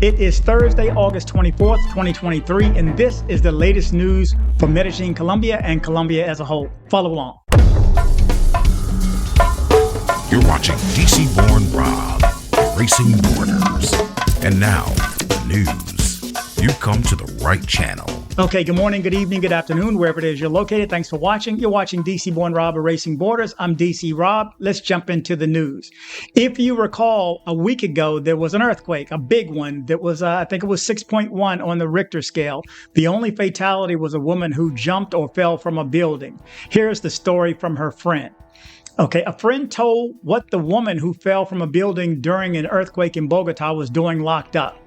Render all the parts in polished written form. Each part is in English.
It is Thursday, August 24th, 2023, and this is the latest news from Medellin, Colombia, and Colombia as a whole. Follow along. You're watching DC-born Rob, Erasing Borders. And now, the news. You've come to the right channel. Okay, good morning, good evening, good afternoon, wherever it is you're located. Thanks for watching. You're watching DC-born Rob, Erasing Borders. I'm DC Rob. Let's jump into the news. If you recall, a week ago, there was an earthquake, a big one that was, I think it was 6.1 on the Richter scale. The only fatality was a woman who jumped or fell from a building. Here's the story from her friend. Okay, a friend told what the woman who fell from a building during an earthquake in Bogota was doing locked up.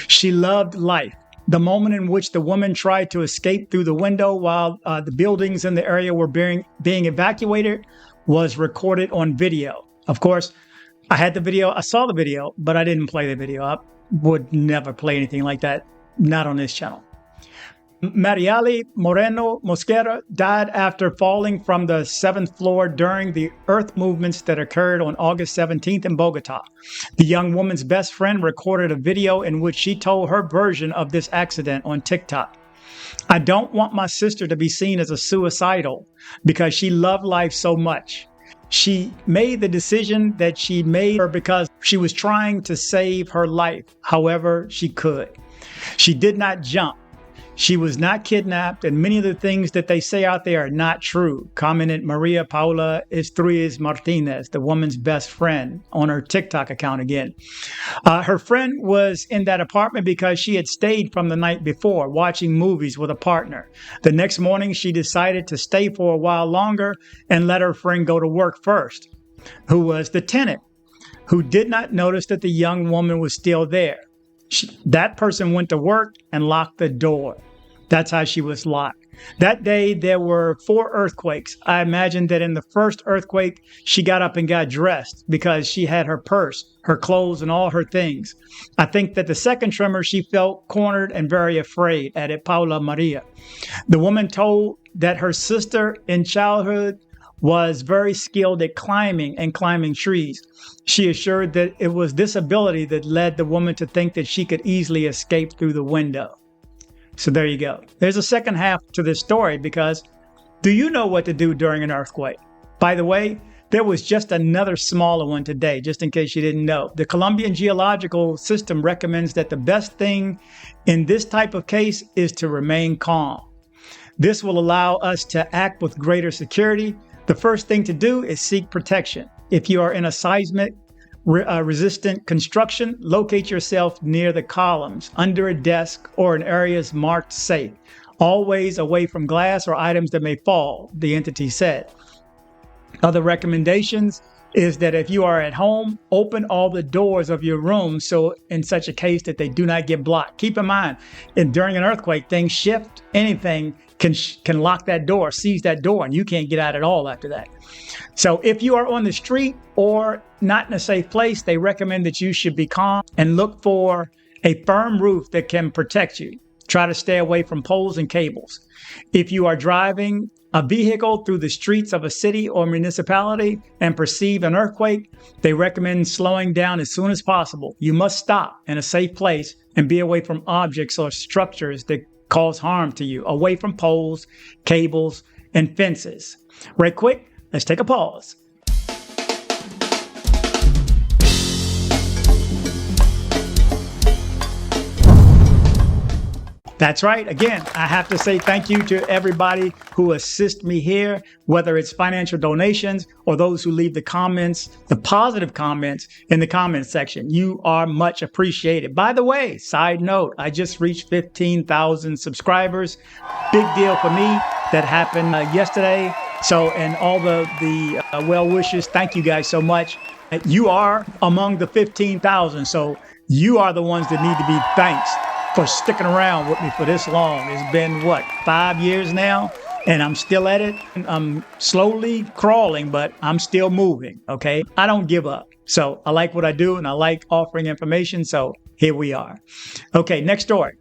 She loved life. The moment in which the woman tried to escape through the window while the buildings in the area were being evacuated was recorded on video. Of course, I had the video. I saw the video, but I didn't play the video. I would never play anything like that, not on this channel. Mariali Moreno Mosquera died after falling from the 7th floor during the earth movements that occurred on August 17th in Bogota. The young woman's best friend recorded a video in which she told her version of this accident on TikTok. "I don't want my sister to be seen as a suicidal because she loved life so much. She made the decision that she made because she was trying to save her life however she could. She did not jump. She was not kidnapped, and many of the things that they say out there are not true," commented Maria Paula Estrellas Martinez, the woman's best friend, on her TikTok account again. Her friend was in that apartment because she had stayed from the night before, watching movies with a partner. The next morning, she decided to stay for a while longer and let her friend go to work first, who was the tenant, who did not notice that the young woman was still there. That person went to work and locked the door. That's how she was locked. That day, there were 4 earthquakes. I imagine that in the first earthquake, she got up and got dressed because she had her purse, her clothes, and all her things. I think that the second tremor, she felt cornered and very afraid, added Paula Maria. The woman told that her sister in childhood was very skilled at climbing and climbing trees. She assured that it was this ability that led the woman to think that she could easily escape through the window. So there you go. There's a second half to this story because do you know what to do during an earthquake? By the way, there was just another smaller one today, just in case you didn't know. The Colombian geological system recommends that the best thing in this type of case is to remain calm. This will allow us to act with greater security. The first thing to do is seek protection. If you are in a seismic resistant construction, locate yourself near the columns, under a desk, or in areas marked safe. Always away from glass or items that may fall, the entity said. Other recommendations is that if you are at home, open all the doors of your room so in such a case that they do not get blocked. Keep in mind, during an earthquake, things shift. Anything can lock that door, seize that door, and you can't get out at all after that. So if you are on the street or not in a safe place, they recommend that you should be calm and look for a firm roof that can protect you. Try to stay away from poles and cables. If you are driving a vehicle through the streets of a city or municipality and perceive an earthquake, they recommend slowing down as soon as possible. You must stop in a safe place and be away from objects or structures that cause harm to you, away from poles, cables, and fences. Right quick, let's take a pause. That's right. Again, I have to say thank you to everybody who assists me here, whether it's financial donations or those who leave the comments, the positive comments in the comments section. You are much appreciated. By the way, side note, I just reached 15,000 subscribers. Big deal for me. That happened yesterday. So, and all the well wishes, thank you guys so much. You are among the 15,000. So you are the ones that need to be thanked for sticking around with me for this long. It's been, 5 years now, and I'm still at it. I'm slowly crawling, but I'm still moving, okay? I don't give up. So I like what I do, and I like offering information, so here we are. Okay, next story.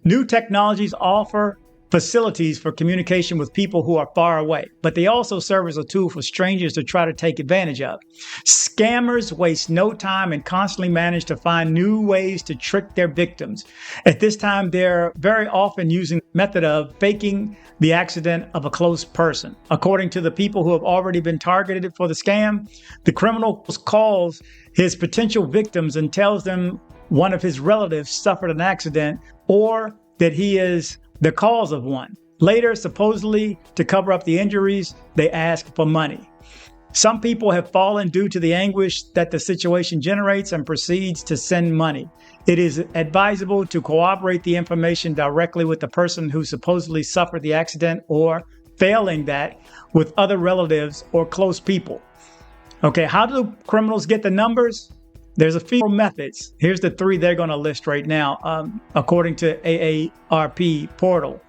New technologies offer facilities for communication with people who are far away, but they also serve as a tool for strangers to try to take advantage of. Scammers waste no time and constantly manage to find new ways to trick their victims. At this time, they're very often using the method of faking the accident of a close person. According to the people who have already been targeted for the scam, the criminal calls his potential victims and tells them one of his relatives suffered an accident or that he is the cause of one. Later, supposedly to cover up the injuries, they ask for money. Some people have fallen due to the anguish that the situation generates and proceeds to send money. It is advisable to corroborate the information directly with the person who supposedly suffered the accident or, failing that, with other relatives or close people. Okay, how do criminals get the numbers? There's a few methods. Here's the three they're going to list right now, according to AARP portal.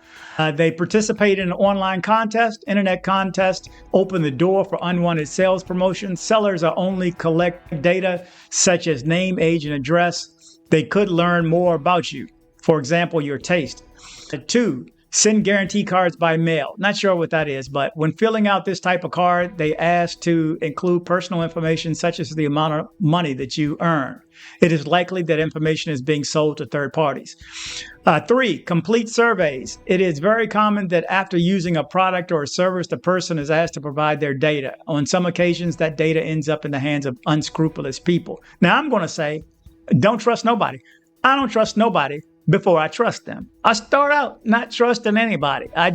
They participate in an online contest. Internet contests open the door for unwanted sales promotions. Sellers are only collect data such as name, age, and address. They could learn more about you. For example, your taste. 2, send guarantee cards by mail. Not sure what that is, but when filling out this type of card, they ask to include personal information such as the amount of money that you earn. It is likely that information is being sold to third parties. 3, complete surveys. It is very common that after using a product or a service, the person is asked to provide their data. On some occasions, that data ends up in the hands of unscrupulous people. Now, I'm going to say, don't trust nobody. I don't trust nobody before I trust them. I start out not trusting anybody. I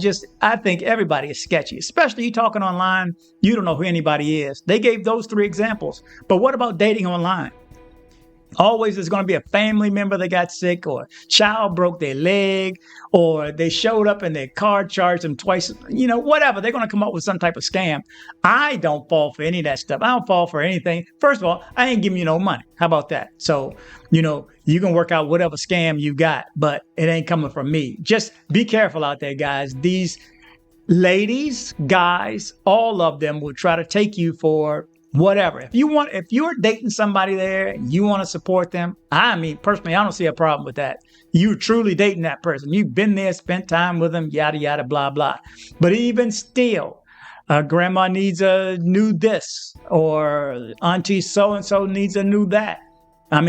think everybody is sketchy, especially you talking online. You don't know who anybody is. They gave those 3 examples. But what about dating online? Always there's going to be a family member that got sick, or child broke their leg, or they showed up and their card charged them twice, whatever. They're going to come up with some type of scam. I don't fall for any of that stuff. I don't fall for anything. First of all, I ain't giving you no money. How about that? So, you can work out whatever scam you got, but it ain't coming from me. Just be careful out there, guys. These ladies, guys, all of them will try to take you for whatever. If you're dating somebody there and you want to support them, personally, I don't see a problem with that. You're truly dating that person. You've been there, spent time with them, yada, yada, blah, blah. But even still, grandma needs a new this, or auntie so-and-so needs a new that.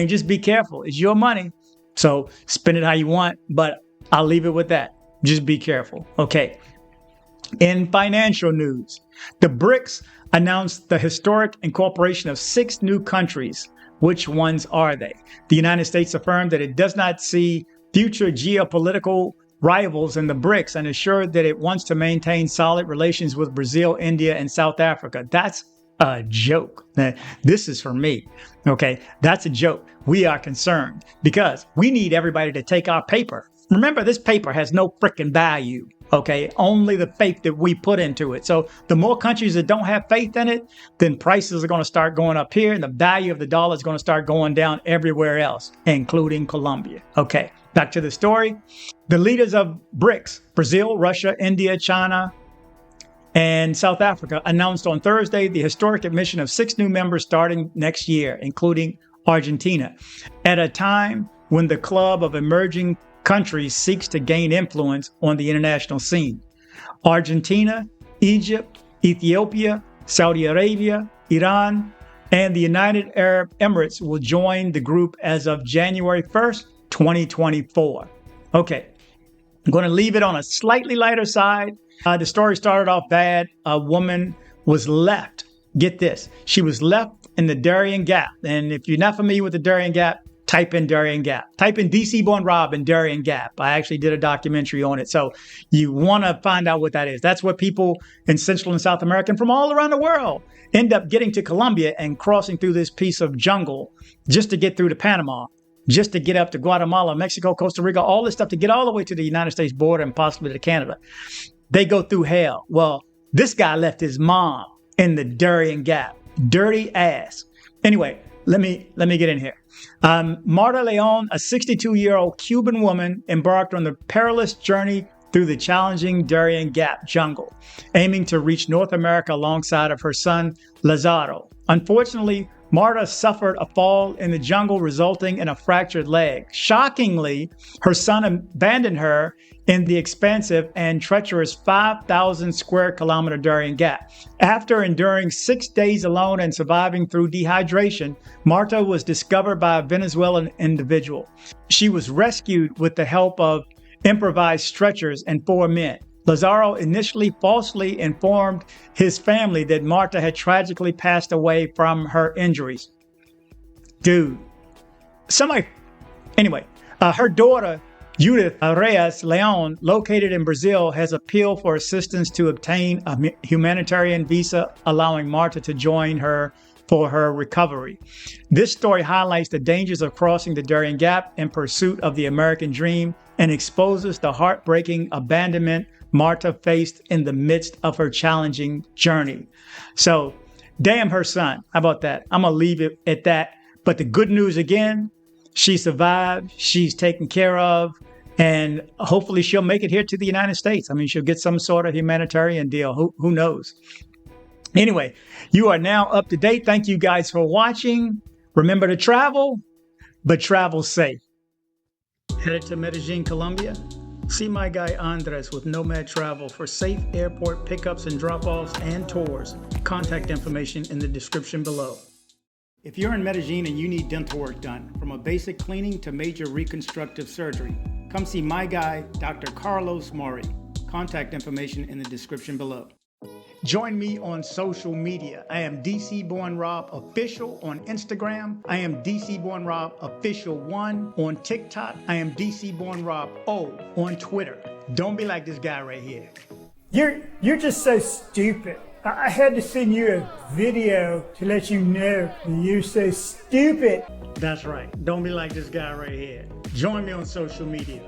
Just be careful. It's your money. So spend it how you want, but I'll leave it with that. Just be careful. Okay. In financial news, the Brics announced the historic incorporation of 6 new countries. Which ones are they? The United States affirmed that it does not see future geopolitical rivals in the Brics and assured that it wants to maintain solid relations with Brazil, India, and South Africa. That's a joke. This is for me. Okay, that's a joke. We are concerned because we need everybody to take our paper. Remember, this paper has no freaking value. Okay, only the faith that we put into it. So the more countries that don't have faith in it, then prices are going to start going up here, and the value of the dollar is going to start going down everywhere else, including Colombia. Okay, back to the story. The leaders of BRICS, Brazil, Russia, India, China, and South Africa, announced on Thursday the historic admission of 6 new members starting next year, including Argentina, at a time when the club of emerging countries seeks to gain influence on the international scene. Argentina, Egypt, Ethiopia, Saudi Arabia, Iran, and the United Arab Emirates will join the group as of January 1st, 2024. Okay, I'm going to leave it on a slightly lighter side. The story started off bad. A woman was left. Get this. She was left in the Darien Gap. And if you're not familiar with the Darien Gap, type in Darien Gap. Type in DC Born Rob in Darien Gap. I actually did a documentary on it. So you want to find out what that is. That's what people in Central and South America and from all around the world end up getting to Colombia and crossing through this piece of jungle just to get through to Panama, just to get up to Guatemala, Mexico, Costa Rica, all this stuff to get all the way to the United States border and possibly to Canada. They go through hell. Well, this guy left his mom in the Darien Gap. Dirty ass. Anyway, let me get in here. Marta Leon, a 62-year-old Cuban woman, embarked on the perilous journey through the challenging Darien Gap jungle, aiming to reach North America alongside of her son, Lazaro. Unfortunately, Marta suffered a fall in the jungle, resulting in a fractured leg. Shockingly, her son abandoned her in the expansive and treacherous 5,000 square kilometer Darien Gap. After enduring 6 days alone and surviving through dehydration, Marta was discovered by a Venezuelan individual. She was rescued with the help of improvised stretchers and 4 men. Lazaro initially falsely informed his family that Marta had tragically passed away from her injuries. Dude, her daughter, Judith Reyes Leon, located in Brazil, has appealed for assistance to obtain a humanitarian visa, allowing Marta to join her for her recovery. This story highlights the dangers of crossing the Darien Gap in pursuit of the American dream and exposes the heartbreaking abandonment Marta faced in the midst of her challenging journey. So, damn her son. How about that? I'm going to leave it at that. But the good news again, she survived, she's taken care of, and hopefully she'll make it here to the United States. I mean, she'll get some sort of humanitarian deal. Who knows? Anyway, you are now up to date. Thank you guys for watching. Remember to travel, but travel safe. Headed to Medellin, Colombia? See my guy Andres with Nomad Travel for safe airport pickups and drop-offs and tours. Contact information in the description below. If you're in Medellin and you need dental work done, from a basic cleaning to major reconstructive surgery, come see my guy, Dr. Carlos Maury. Contact information in the description below. Join me on social media. I am DC Born Rob Official on Instagram. I am DC Born Rob Official 1 on TikTok. I am DC Born Rob O on Twitter. Don't be like this guy right here. You're just so stupid. I had to send you a video to let you know that you're so stupid. That's right. Don't be like this guy right here. Join me on social media.